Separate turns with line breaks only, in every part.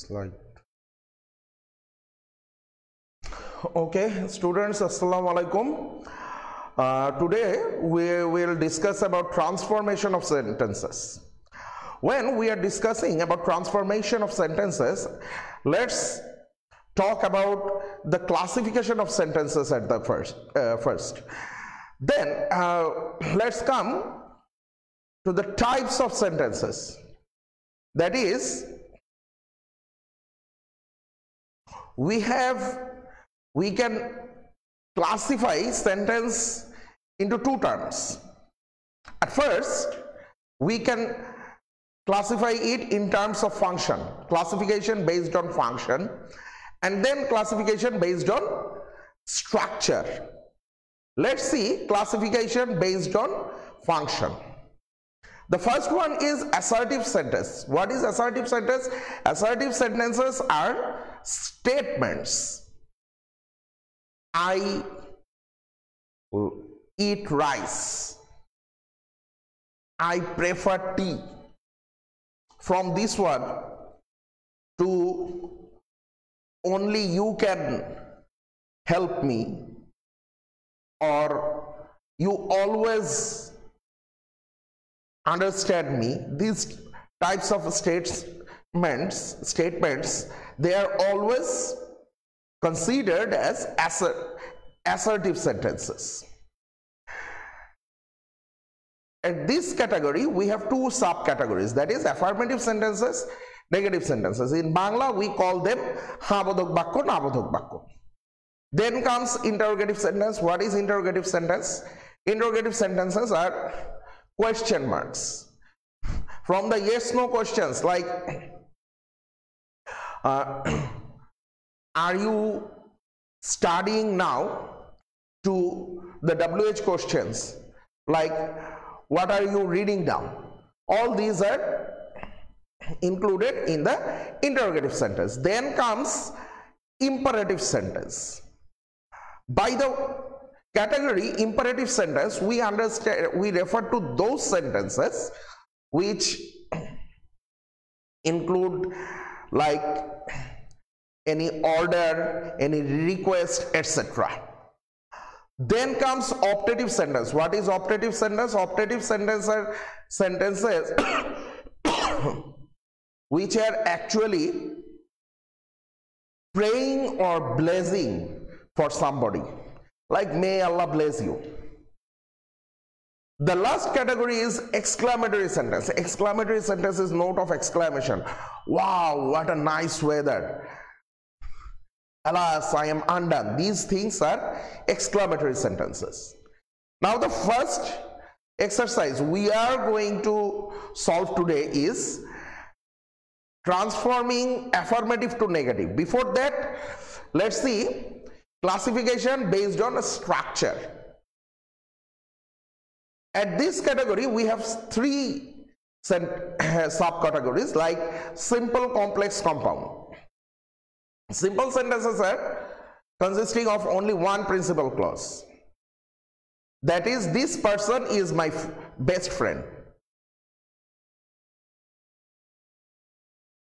Slide. Okay, students, assalamu alaikum. Today we will discuss about transformation of sentences. When we are discussing about transformation of sentences, let's talk about the classification of sentences at the first. Then let's come to the types of sentences. That is, we can classify sentence into two terms. At first, we can classify it in terms of function, classification based on function, and then classification based on structure. Let's see classification based on function. The first one is assertive sentence. What is assertive sentence? Assertive sentences are statements. I eat rice. I prefer tea. From this one to only you can help me, or you always understand me. These types of statements, they are always considered as assertive sentences. In this category, we have two subcategories, that is affirmative sentences, negative sentences. In Bangla, we call them ha bodhok bakyo, na bodhok bakyo. Then comes interrogative sentence. What is interrogative sentence? Interrogative sentences are question marks. From the yes-no questions like, are you studying now, to the WH questions like, what are you reading down? All these are included in the interrogative sentence. Then comes imperative sentence. By the category imperative sentence, we refer to those sentences which include like any order, any request, etc. Then comes optative sentence. What is optative sentence? Optative sentence are sentences which are actually praying or blessing for somebody, like may Allah bless you. The last category is exclamatory sentence. Exclamatory sentence is note of exclamation. Wow, what a nice weather. Alas, I am undone. These things are exclamatory sentences. Now the first exercise we are going to solve today is transforming affirmative to negative. Before that, let's see classification based on a structure. At this category, we have three subcategories like simple, complex, compound. Simple sentences are consisting of only one principal clause. That is, this person is my best friend.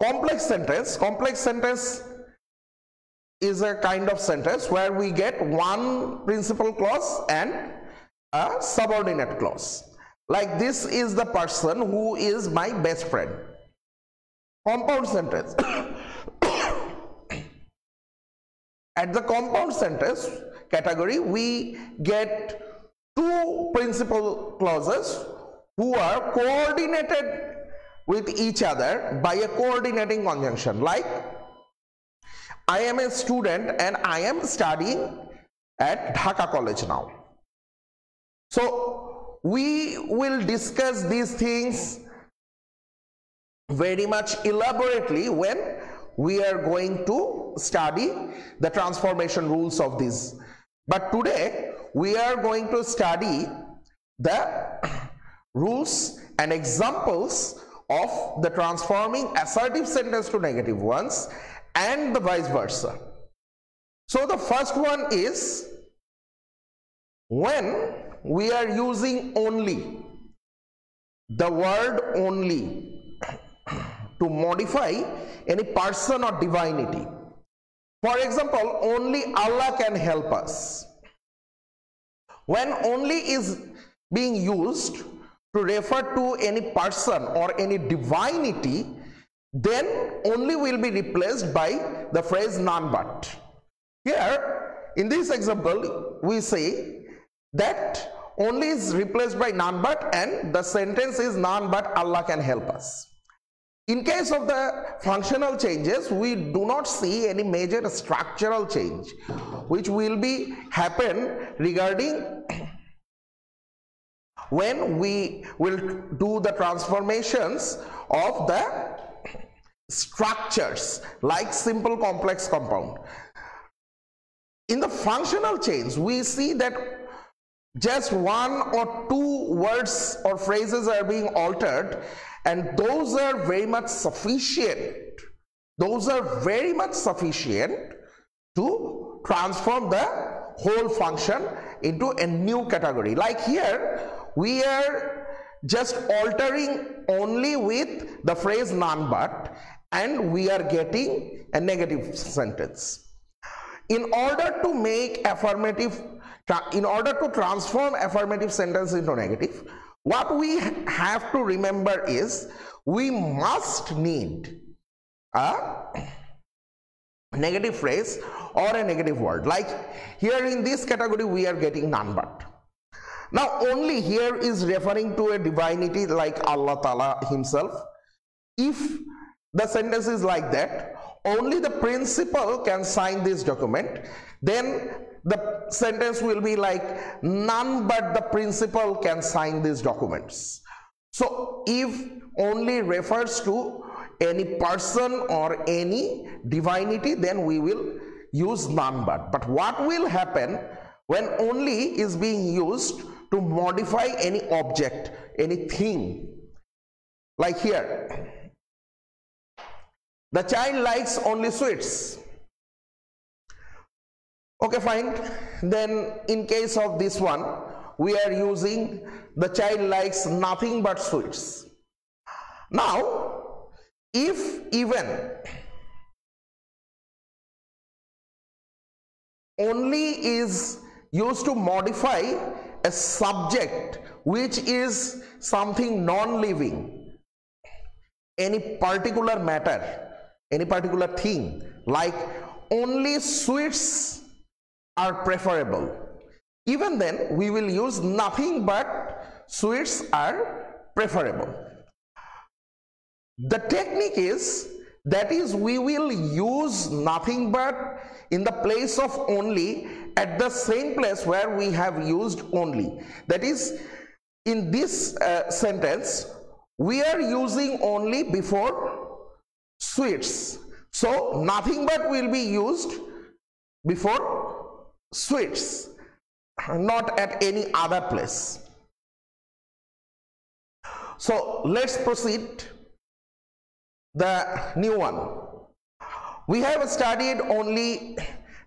Complex sentence is a kind of sentence where we get one principal clause and a subordinate clause. Like, this is the person who is my best friend. Compound sentence. At the compound sentence category, we get two principal clauses who are coordinated with each other by a coordinating conjunction. Like, I am a student and I am studying at Dhaka college now. So we will discuss these things very much elaborately when we are going to study the transformation rules of these. But today we are going to study the rules and examples of the transforming assertive sentence to negative ones and the vice versa. So the first one is when we are using only, the word only to modify any person or divinity. For example, only Allah can help us. When only is being used to refer to any person or any divinity, then only will be replaced by the phrase none but. Here in this example we say that only is replaced by none but, and the sentence is none but Allah can help us. In case of the functional changes, we do not see any major structural change which will be happen regarding when we will do the transformations of the structures like simple, complex, compound. In the functional change, we see that just one or two words or phrases are being altered, and those are very much sufficient. Those are very much sufficient to transform the whole function into a new category. Like here, we are just altering only with the phrase none but, and we are getting a negative sentence. In order to make affirmative, in order to transform affirmative sentence into negative, what we have to remember is we must need a negative phrase or a negative word. Like here in this category we are getting none but. Now only here is referring to a divinity like Allah Ta'ala himself. If the sentence is like that, only the principal can sign this document, then the sentence will be like none but the principal can sign these documents. So if only refers to any person or any divinity, then we will use none but. But what will happen when only is being used to modify any object, anything? Like here, the child likes only sweets. Okay, fine. Then in case of this one, we are using the child likes nothing but sweets. Now, if even only is used to modify a subject which is something non-living, any particular matter, any particular thing, like only sweets are preferable, even then we will use nothing but sweets are preferable. The technique is, that is, we will use nothing but in the place of only at the same place where we have used only. That is, in this sentence we are using only before sweets, so nothing but will be used before sweets, not at any other place. So let's proceed the new one. We have studied only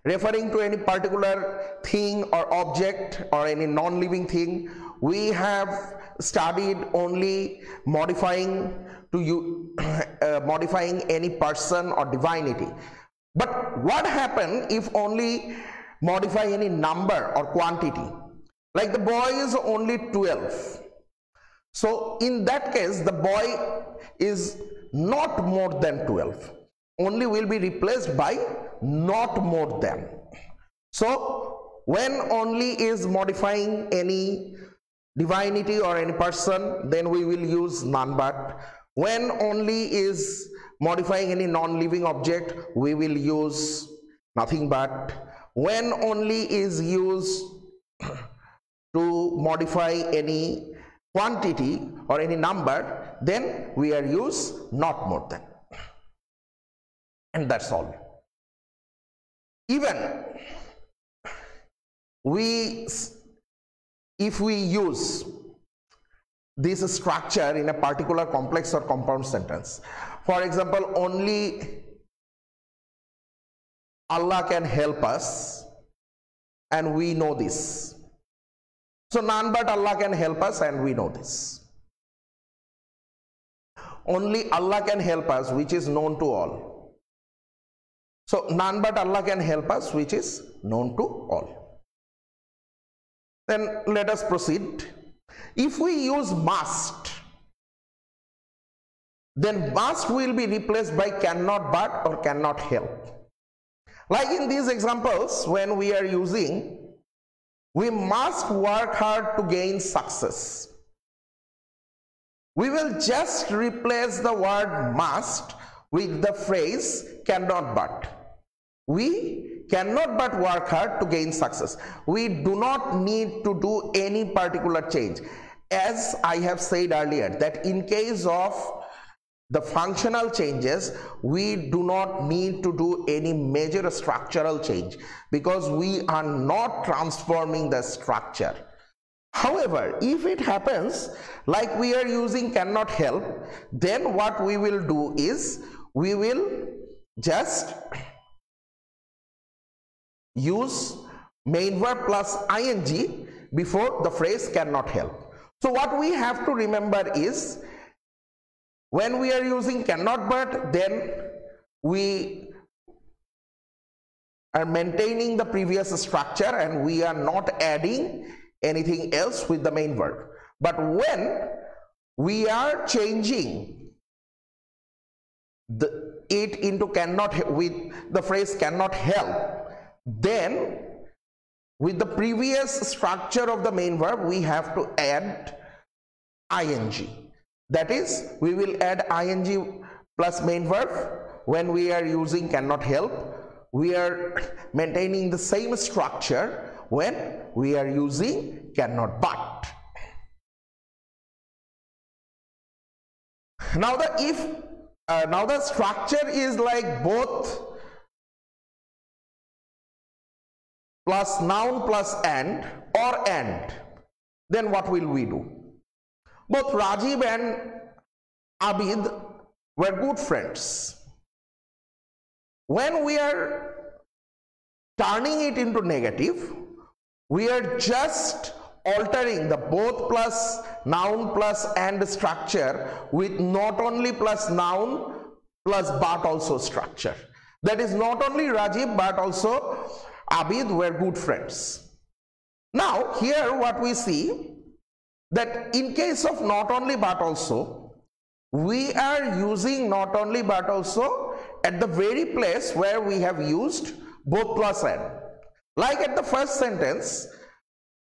referring to any particular thing or object or any non-living thing. We have studied only modifying modifying any person or divinity. But what happens if only modify any number or quantity? Like the boy is only 12. So in that case, the boy is not more than 12. Only will be replaced by not more than. So when only is modifying any divinity or any person, then we will use none but. When only is modifying any non-living object, we will use nothing but. When only is used to modify any quantity or any number, then we are use not more than. And that's all. Even if we use this structure in a particular complex or compound sentence, for example, only Allah can help us, and we know this. So none but Allah can help us, and we know this. only Allah can help us, which is known to all. So none but Allah can help us, which is known to all. Then let us proceed. If we use must, then must will be replaced by cannot but or cannot help. Like in these examples, when we are using we must work hard to gain success, we will just replace the word must with the phrase cannot but. We cannot but work hard to gain success. We do not need to do any particular change. As I have said earlier, that in case of the functional changes, we do not need to do any major structural change because we are not transforming the structure. However, if it happens like we are using cannot help, then what we will do is we will just use main verb plus ing before the phrase cannot help. So what we have to remember is, when we are using cannot but, then we are maintaining the previous structure and we are not adding anything else with the main verb. But when we are changing it into cannot with the phrase cannot help, then with the previous structure of the main verb we have to add ing. That is, we will add ing plus main verb when we are using cannot help. We are maintaining the same structure when we are using cannot but. Now the structure is like both plus noun plus and or and, then what will we do? Both Rajiv and Abid were good friends. When we are turning it into negative, we are just altering the both plus noun plus and structure with not only plus noun plus but also structure. That is, not only Rajiv but also Abid were good friends. Now here what we see, that in case of not only but also, we are using not only but also at the very place where we have used both plus and. Like at the first sentence,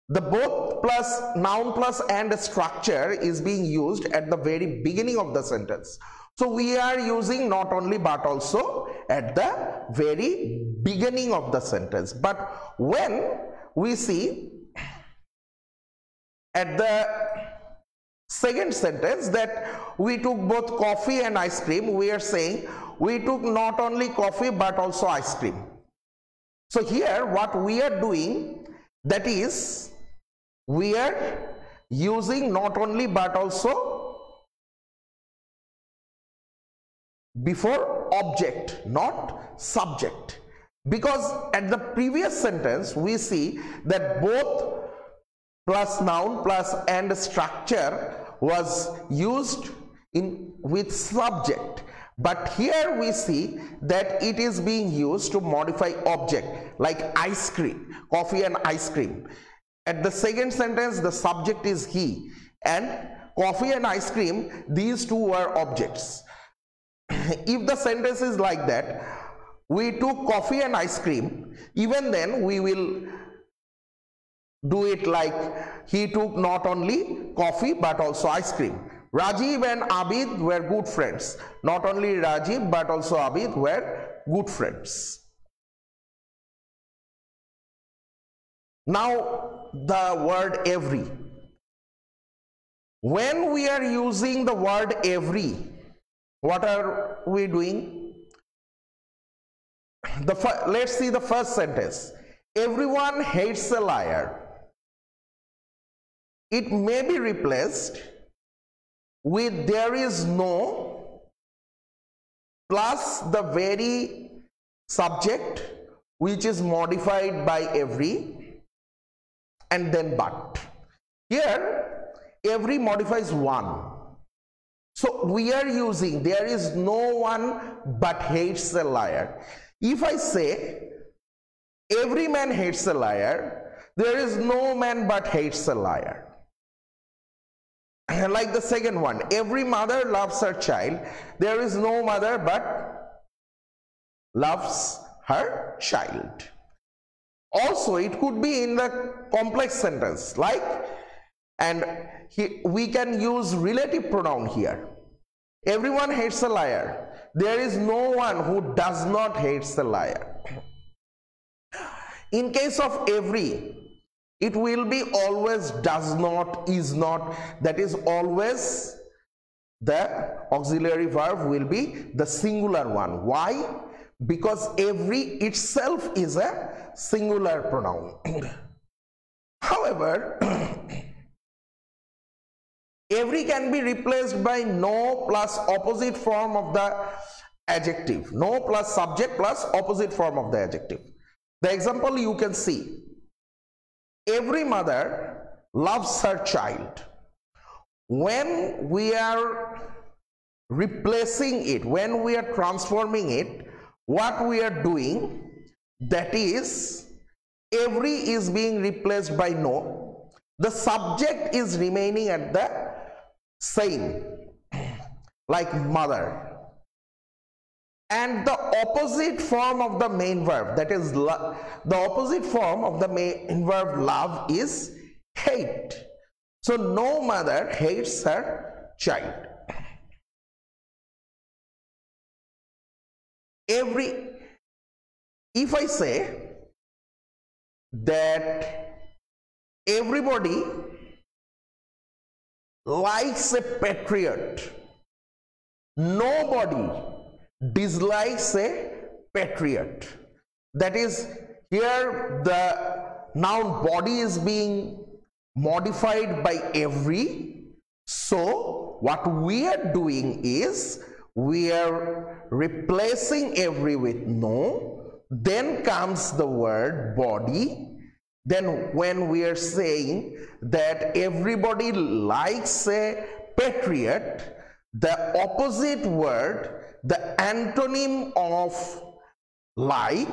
the both plus noun plus and structure is being used at the very beginning of the sentence. So we are using not only but also at the very beginning of the sentence. But when we see at the second sentence that we took both coffee and ice cream, we are saying we took not only coffee but also ice cream. So here what we are doing, that is, we are using not only but also before object, not subject, because at the previous sentence we see that both plus noun plus and structure was used with subject, but here we see that it is being used to modify object, like ice cream, coffee and ice cream. At the second sentence the subject is he, and coffee and ice cream, these two were objects. If the sentence is like that, we took coffee and ice cream, even then we will do it like he took not only coffee but also ice cream. Rajiv and Abid were good friends. Not only Rajiv but also Abid were good friends. Now the word every. When we are using the word every, what are we doing? Let's see the first sentence. Everyone hates a liar. It may be replaced with there is no plus the very subject which is modified by every and then but. Here every modifies one. So we are using there is no one but hates a liar. If I say every man hates a liar, there is no man but hates a liar. Like the second one, every mother loves her child, there is no mother but loves her child. Also, it could be in the complex sentence, like, and we can use relative pronoun here. Everyone hates a liar. There is no one who does not hate a liar. In case of every, it will be always does not, is not. That is always the auxiliary verb will be the singular one. Why? Because every itself is a singular pronoun. However, every can be replaced by no plus opposite form of the adjective. No plus subject plus opposite form of the adjective. The example you can see. Every mother loves her child. When we are replacing it, when we are transforming it, what we are doing, that is, every is being replaced by no. The subject is remaining at the same, like mother. And the opposite form of the main verb, that is, the opposite form of the main verb love is hate. So no mother hates her child. If I say that everybody likes a patriot, nobody dislikes a patriot. That is, here the noun body is being modified by every. So what we are doing is we are replacing every with no, then comes the word body. Then when we are saying that everybody likes a patriot, the opposite word, the antonym of like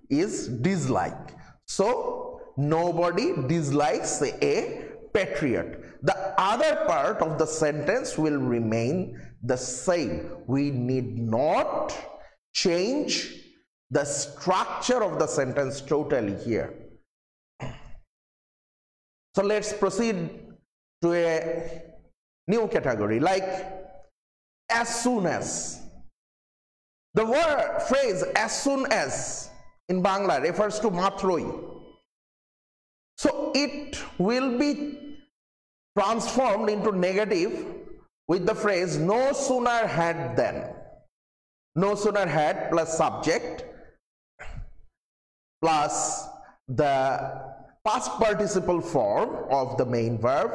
is dislike. So nobody dislikes a patriot. The other part of the sentence will remain the same. We need not change the structure of the sentence totally here. So let's proceed to a new category, like as soon as. The word phrase as soon as in Bangla refers to matroi. So it will be transformed into negative with the phrase no sooner had than. No sooner had plus subject plus the past participle form of the main verb,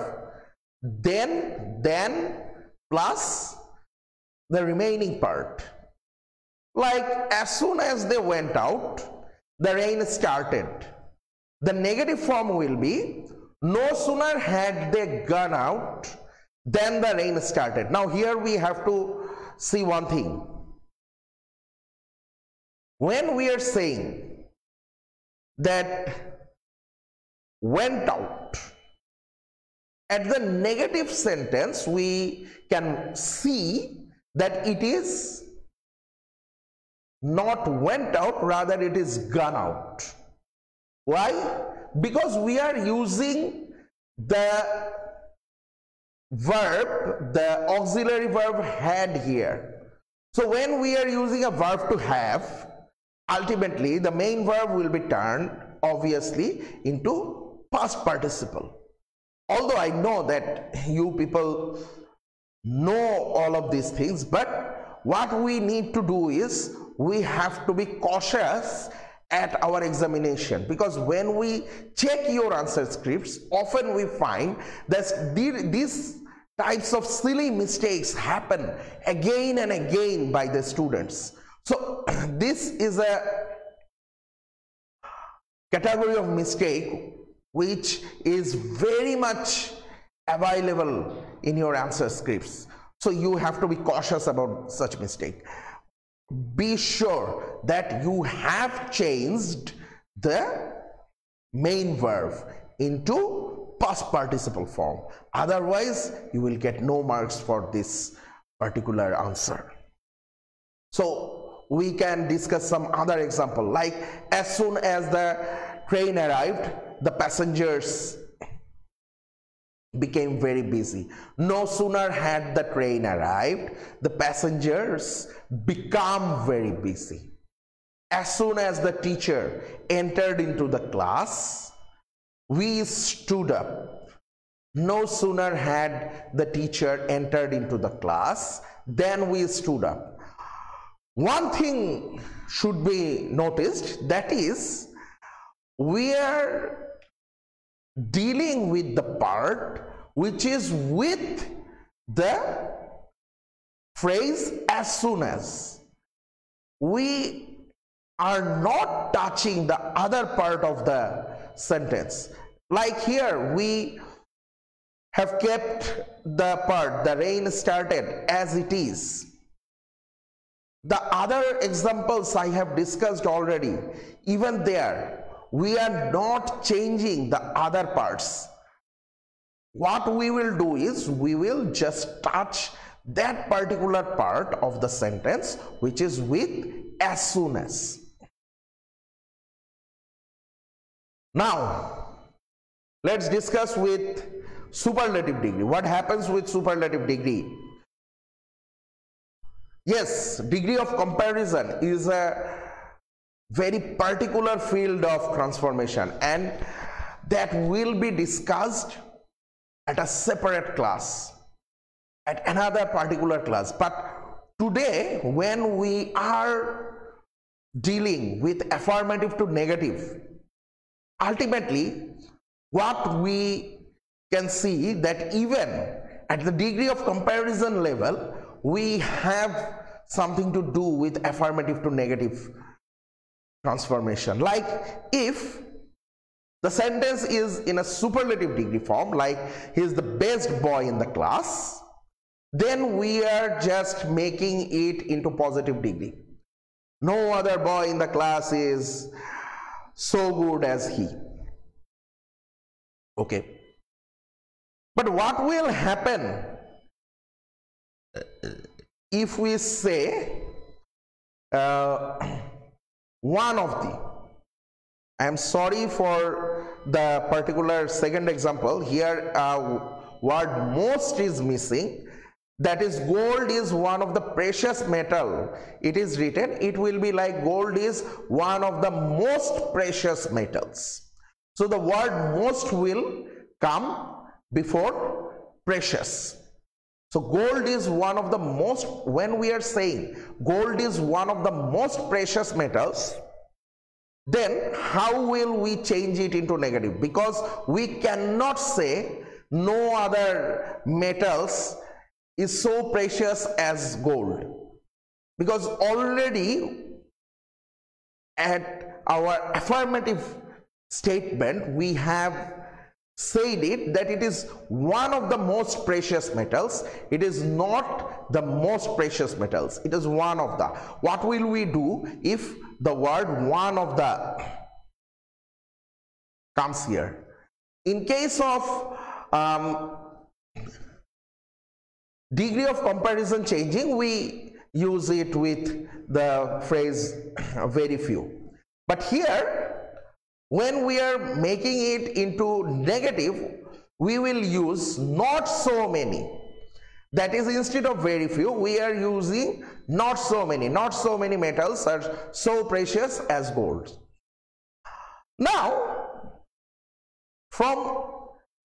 then plus the remaining part. Like as soon as they went out, the rain started. The negative form will be no sooner had they gone out than the rain started. Now here we have to see one thing. When we are saying that went out, at the negative sentence we can see that it is not went out, rather it is gone out. Why? Because we are using the verb, the auxiliary verb had here. So when we are using a verb to have, ultimately the main verb will be turned obviously into past participle. Although I know that you people know all of these things, but what we need to do is we have to be cautious at our examination, because when we check your answer scripts, often we find that these types of silly mistakes happen again and again by the students. So this is a category of mistake which is very much available in your answer scripts. So you have to be cautious about such mistake. Be sure that you have changed the main verb into past participle form. Otherwise, you will get no marks for this particular answer. So we can discuss some other example, like as soon as the train arrived, the passengers became very busy. No sooner had the train arrived, the passengers become very busy. As soon as the teacher entered into the class, we stood up. No sooner had the teacher entered into the class than we stood up. One thing should be noticed, that is, we are dealing with the part which is with the phrase as soon as. We are not touching the other part of the sentence. Like here, we have kept the part, the rain started, as it is. The other examples I have discussed already, even there, we are not changing the other parts. What we will do is, we will just touch that particular part of the sentence which is with as soon as. Now, let's discuss with superlative degree. What happens with superlative degree? Yes, degree of comparison is a very particular field of transformation, and that will be discussed at a separate class, at another particular class. But today, when we are dealing with affirmative to negative, ultimately what we can see that even at the degree of comparison level, we have something to do with affirmative to negative transformation. Like if the sentence is in a superlative degree form, like he is the best boy in the class, then we are just making it into positive degree. No other boy in the class is so good as he. Okay. But what will happen if we say one of the, I am sorry for the particular second example, here word most is missing, that is gold is one of the precious metal. It is written, it will be like gold is one of the most precious metals. So the word most will come before precious. So gold is one of the most, when we are saying gold is one of the most precious metals, then how will we change it into negative? Because we cannot say no other metals is so precious as gold, because already at our affirmative statement we have said it that it is one of the most precious metals. It is not the most precious metals, it is one of the. What will we do if the word one of the comes here? In case of degree of comparison changing, we use it with the phrase very few. But here, when we are making it into negative, we will use not so many. That is, instead of very few, we are using not so many. Not so many metals are so precious as gold. Now, from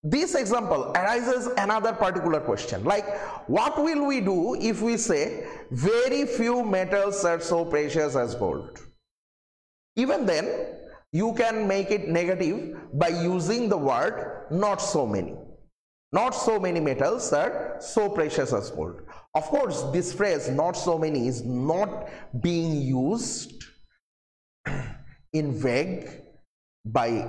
this example arises another particular question, like what will we do if we say very few metals are so precious as gold? Even then, you can make it negative by using the word not so many. Not so many metals are so precious as gold. Of course, this phrase not so many is not being used in vague by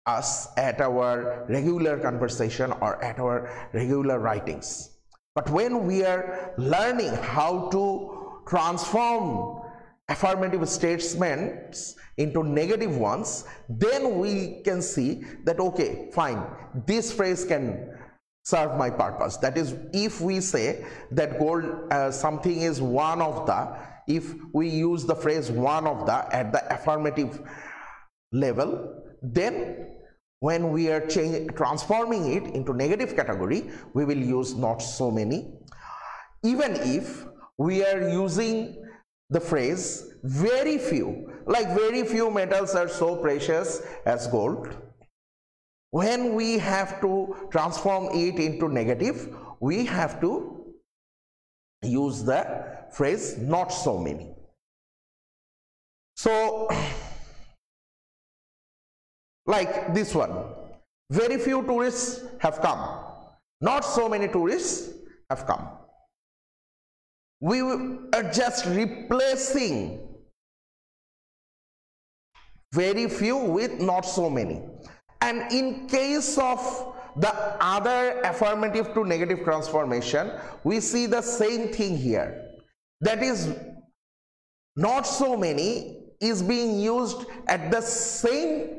us at our regular conversation or at our regular writings. But when we are learning how to transform affirmative statements into negative ones, then we can see that okay, fine, this phrase can serve my purpose. That is, if we say that gold something is one of the, if we use the phrase one of the at the affirmative level, then when we are transforming it into negative category, we will use not so many. Even if we are using the phrase very few, like very few metals are so precious as gold, when we have to transform it into negative, we have to use the phrase not so many. So like this one, very few tourists have come, not so many tourists have come. We are just replacing very few with not so many. And in case of the other affirmative to negative transformation, we see the same thing here. That is, not so many is being used at the same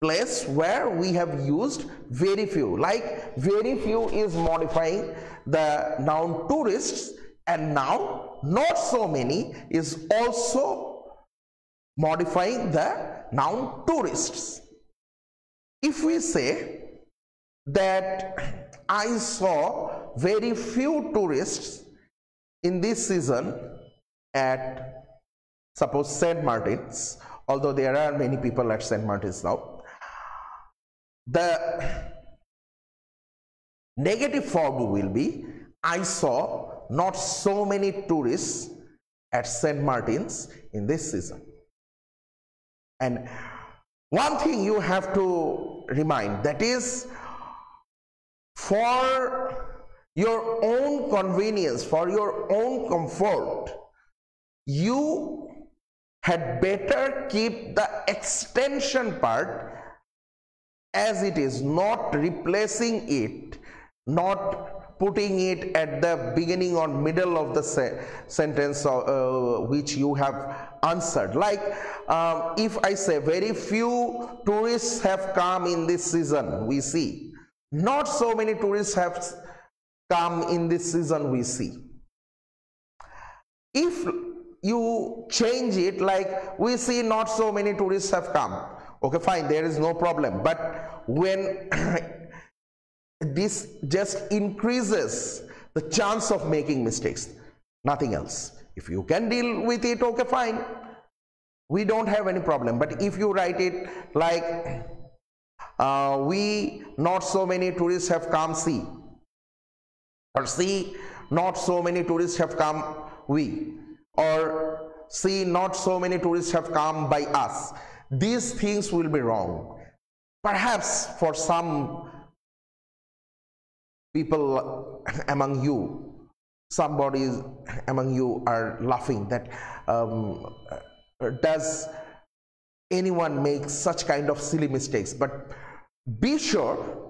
place where we have used very few. Like very few is modifying the noun tourists, and now not so many is also modifying the noun tourists. If we say that I saw very few tourists in this season at suppose St. Martin's, although there are many people at St. Martin's now, the negative form will be I saw not so many tourists at St. Martin's in this season. And one thing you have to remind, that is, for your own convenience, for your own comfort, you had better keep the extension part as it is, not replacing it, not putting it at the beginning or middle of the sentence which you have answered. Like if I say very few tourists have come in this season, we see. Not so many tourists have come in this season, we see. If you change it, like we see not so many tourists have come, okay, fine, there is no problem. But when this just increases the chance of making mistakes, nothing else. If you can deal with it, okay, fine, we don't have any problem. But if you write it like we not so many tourists have come, see, or see not so many tourists have come, we, or see not so many tourists have come by us, these things will be wrong. Perhaps for some people among you, somebody among you are laughing that does anyone make such kind of silly mistakes? But be sure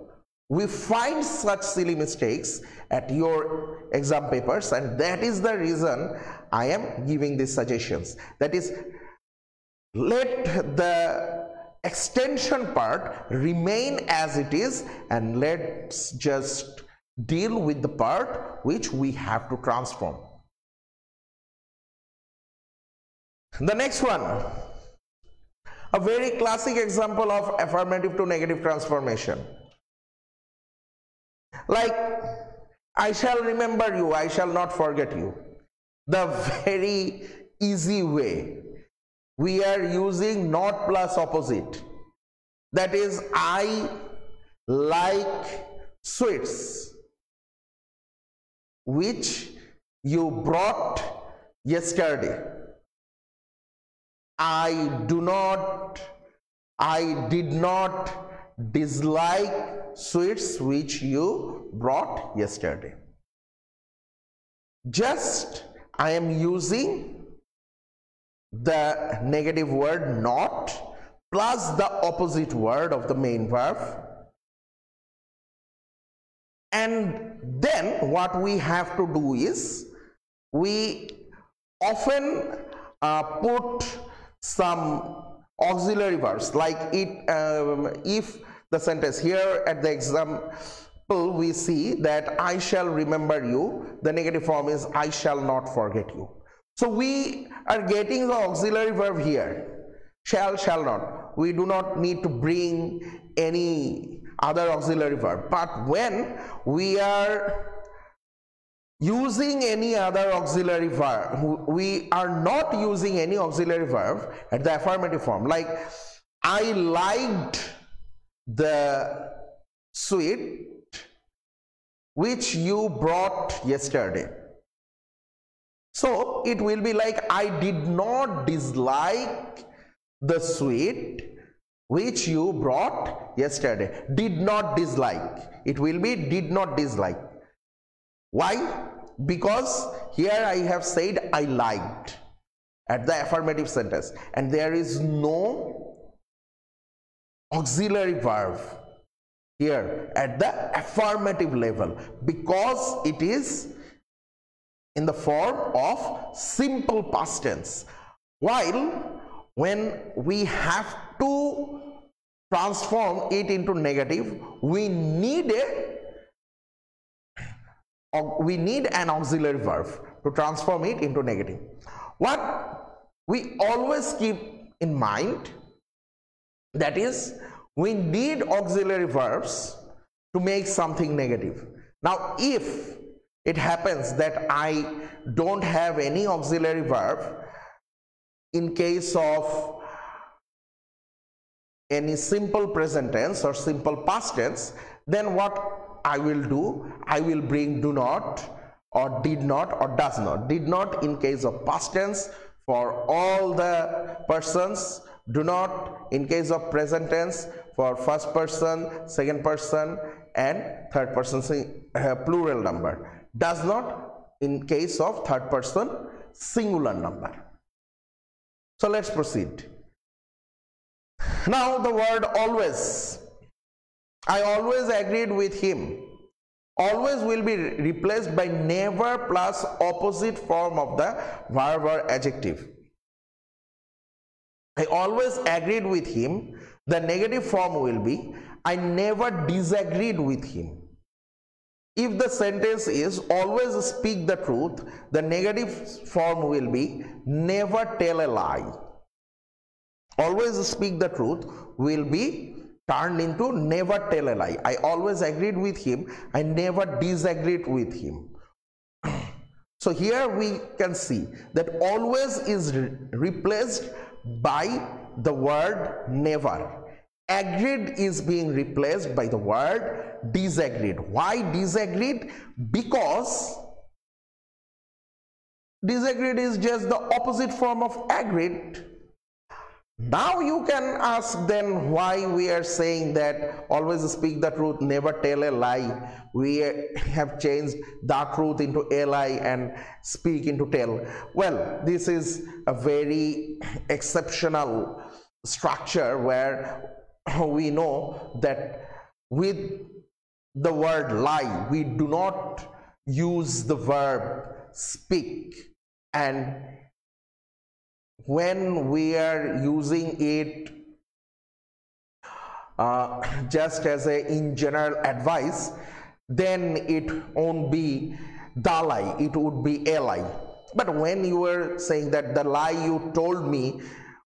we find such silly mistakes at your exam papers, and that is the reason I am giving these suggestions. That is, let the extension part remain as it is, and let's just deal with the part which we have to transform. The next one, a very classic example of affirmative to negative transformation. Like, I shall remember you, I shall not forget you. The very easy way, we are using not plus opposite. That is, I like sweets which you brought yesterday. I did not dislike sweets which you brought yesterday. Just I am using the negative word not plus the opposite word of the main verb And then what we have to do is we often put some auxiliary verbs, like if the sentence here at the example we see that I shall remember you, the negative form is I shall not forget you. So we are getting the auxiliary verb here, shall not. We do not need to bring any other auxiliary verb, but when we are using any other auxiliary verb, we are not using any auxiliary verb at the affirmative form, like I liked the sweet which you brought yesterday. So it will be like I did not dislike the sweet which you brought yesterday. Did not dislike. It will be did not dislike. Why? Because here I have said I liked at the affirmative sentence, and there is no auxiliary verb here at the affirmative level, because it is in the form of simple past tense. While when we have to transform it into negative, we need an auxiliary verb to transform it into negative. What we always keep in mind, that is, we need auxiliary verbs to make something negative. Now if it happens that I don't have any auxiliary verb in case of any simple present tense or simple past tense, then what I will do, I will bring do not or did not or does not. Did not in case of past tense for all the persons, do not in case of present tense for first person, second person and third person plural number, does not in case of third person singular number. So let's proceed. Now the word always, I always agreed with him. Always will be replaced by never plus opposite form of the verb or adjective. I always agreed with him. The negative form will be I never disagreed with him. If the sentence is always speak the truth, the negative form will be never tell a lie. Always speak the truth will be turned into never tell a lie. I always agreed with him. I never disagreed with him. So here we can see that always is replaced by the word never. Agreed is being replaced by the word disagreed. Why disagreed? Because disagreed is just the opposite form of agreed. Now you can ask then why we are saying that always speak the truth, never tell a lie. We have changed the truth into a lie and speak into tell. Well, this is a very exceptional structure where we know that with the word lie, we do not use the verb speak, and when we are using it just as a in general advice, then it won't be the lie, it would be a lie. But when you are saying that the lie you told me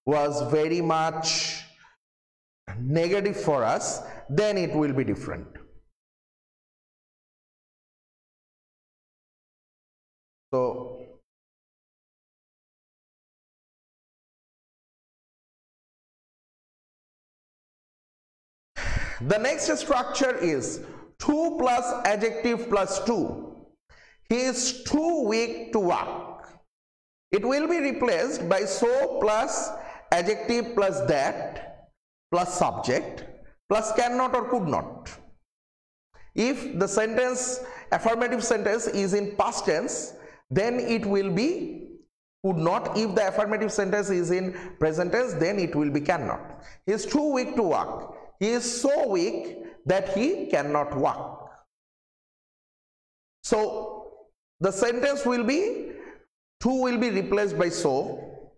was very much negative for us, then it will be different. So the next structure is 2 plus adjective plus 2. He is too weak to walk. It will be replaced by so plus adjective plus that plus subject plus cannot or could not. If the sentence, affirmative sentence, is in past tense, then it will be could not. If the affirmative sentence is in present tense, then it will be cannot. He is too weak to walk. He is so weak that he cannot walk. So the sentence will be to will be replaced by so.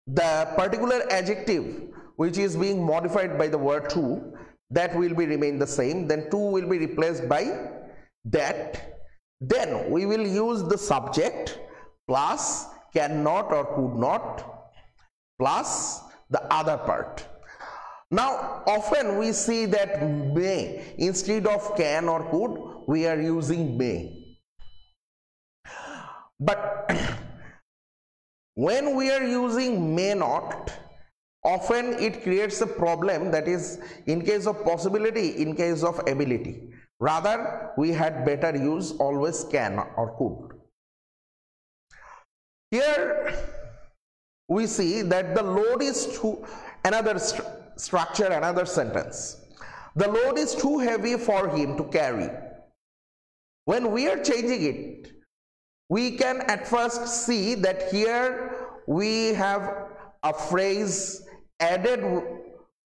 The particular adjective which is being modified by the word to, that will be remain the same. Then to will be replaced by that. Then we will use the subject plus cannot or could not plus the other part. Now often we see that may instead of can or could we are using may, but when we are using may not, often it creates a problem, that is in case of possibility, in case of ability. Rather we had better use always can or could. Here we see that the load is too, another structure, another sentence. The load is too heavy for him to carry. When we are changing it, we can at first see that here we have a phrase added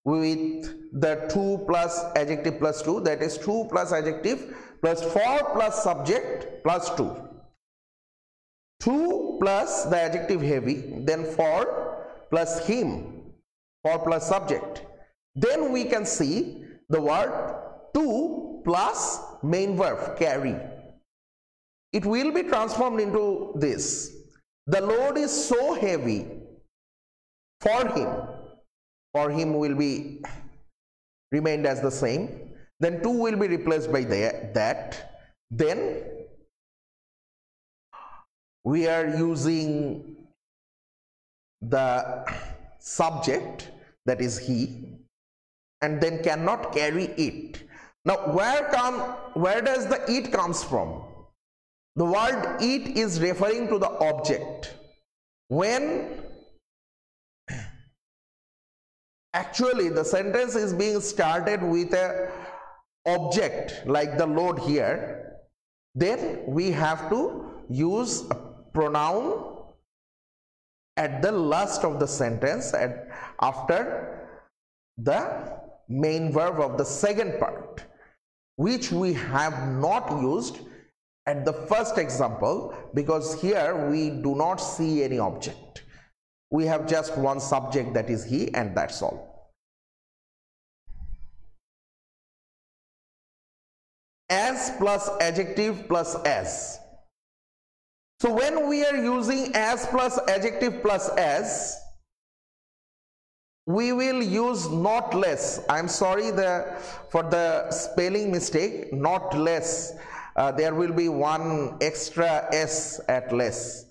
with the to plus adjective plus to, that is to plus adjective plus for plus subject plus to. To plus the adjective heavy, then for plus him, for plus subject. Then we can see the word to plus main verb carry. It will be transformed into this. The load is so heavy for him. For him will be remained as the same. Then to will be replaced by that. Then we are using the subject, that is he, and then cannot carry it. Now where does the it comes from? The word it is referring to the object. When actually the sentence is being started with a object like the load here, then we have to use a pronoun at the last of the sentence after the main verb of the second part, which we have not used at the first example, because here we do not see any object. We have just one subject, that is he, and that's all. As plus adjective plus as. So when we are using as plus adjective plus as, we will use not less. I'm sorry for the spelling mistake, not less. There will be one extra s at less.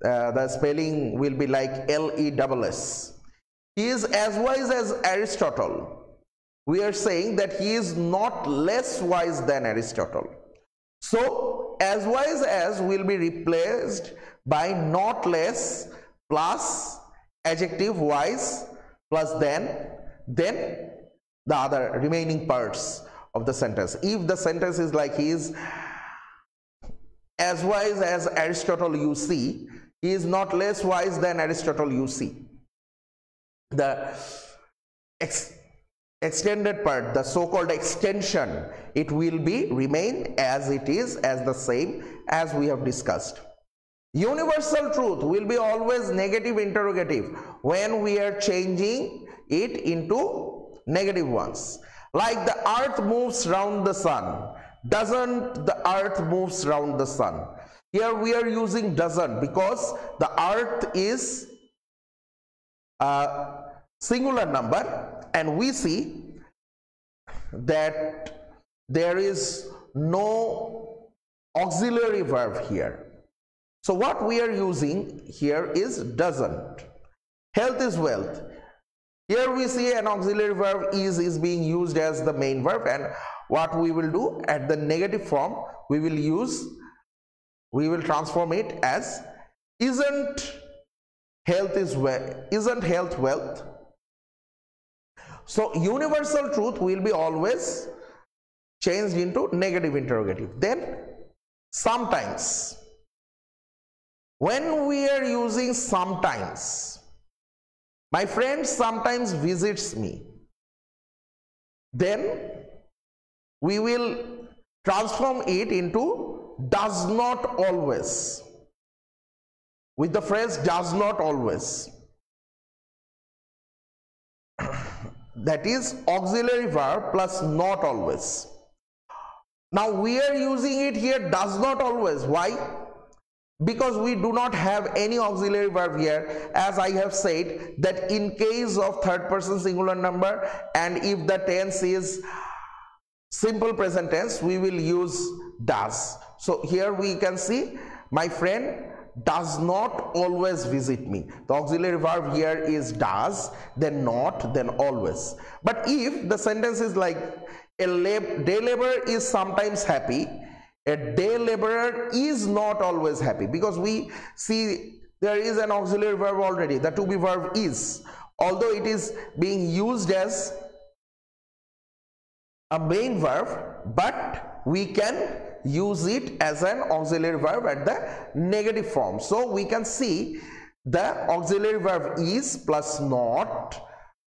The spelling will be like less. He is as wise as Aristotle. We are saying that he is not less wise than Aristotle. So as wise as will be replaced by not less plus adjective wise plus then the other remaining parts of the sentence. If the sentence is like he is as wise as Aristotle, you see, he is not less wise than Aristotle, you see. The extended part, the so-called extension, it will be remain as it is, as the same as we have discussed. Universal truth will be always negative interrogative when we are changing it into negative ones. Like the earth moves round the sun. Doesn't the earth moves round the sun? Here we are using doesn't because the earth is a singular number, and we see that there is no auxiliary verb here. So what we are using here is doesn't. Health is wealth. Here we see an auxiliary verb is being used as the main verb, and what we will do at the negative form, we will transform it as isn't health wealth. So universal truth will be always changed into negative interrogative. Then sometimes, when we are using sometimes, my friend sometimes visits me, then we will transform it into does not always, with the phrase does not always. That is auxiliary verb plus not always. Now we are using it here does not always. Why? Because we do not have any auxiliary verb here, as I have said that in case of third person singular number and if the tense is simple present tense, we will use does. So here we can see my friend does not always visit me. The auxiliary verb here is does, then not, then always. But if the sentence is like a day laborer is sometimes happy, a day laborer is not always happy, because we see there is an auxiliary verb already, the to be verb is, although it is being used as a main verb, but we can use it as an auxiliary verb at the negative form. So we can see the auxiliary verb is plus not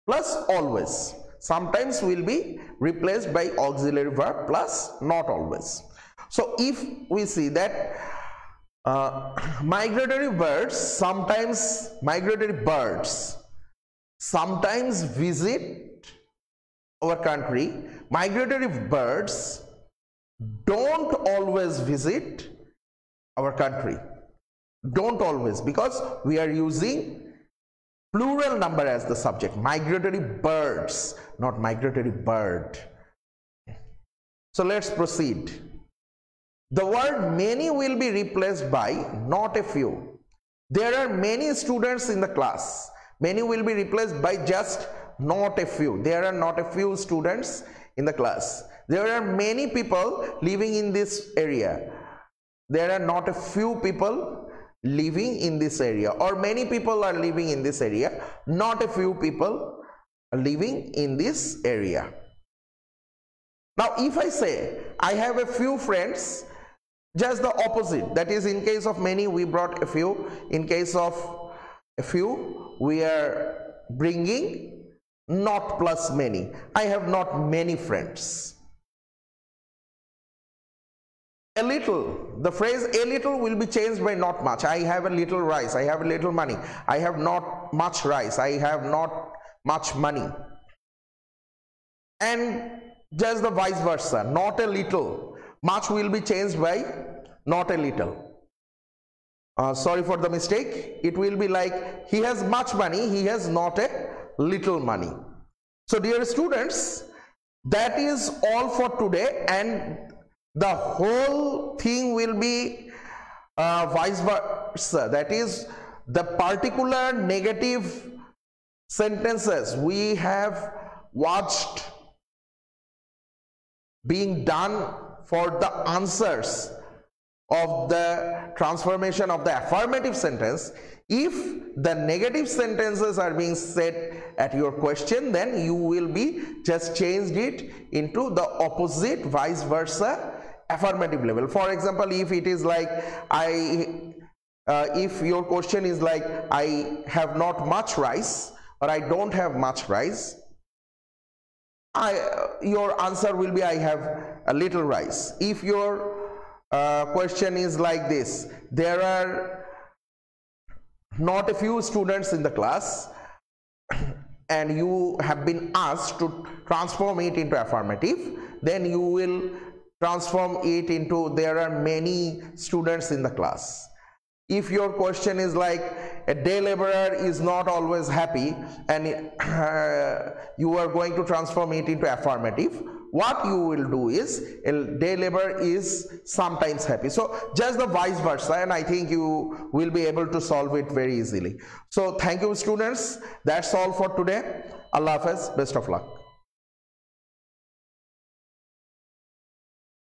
plus always sometimes will be replaced by auxiliary verb plus not always. So if we see that migratory birds sometimes visit our country, migratory birds don't always visit our country. Don't always, because we are using plural number as the subject. Migratory birds, not migratory bird. So let's proceed. The word many will be replaced by not a few. There are many students in the class. Many will be replaced by just not a few. There are not a few students in the class. There are many people living in this area. There are not a few people living in this area, or many people are living in this area, not a few people are living in this area. Now if I say I have a few friends, just the opposite, that is in case of many we brought a few, in case of a few we are bringing not plus many. I have not many friends. A little, the phrase a little will be changed by not much. I have a little rice, I have a little money. I have not much rice, I have not much money. And just the vice versa, not a little, much will be changed by not a little. Sorry for the mistake, it will be like he has much money, he has not a little money. So dear students, that is all for today, and the whole thing will be vice versa. That is, the particular negative sentences we have watched being done for the answers of the transformation of the affirmative sentence. If the negative sentences are being said at your question, then you will be just changed it into the opposite vice versa affirmative level. For example, if it is like if your question is like I have not much rice, or I don't have much rice, your answer will be I have a little rice. If your question is like this, there are not a few students in the class, and you have been asked to transform it into affirmative, then you will transform it into there are many students in the class. If your question is like a day laborer is not always happy, and you are going to transform it into affirmative, what you will do is a day laborer is sometimes happy. So just the vice versa, and I think you will be able to solve it very easily. So thank you students, that's all for today. Allah Hafiz, best of luck.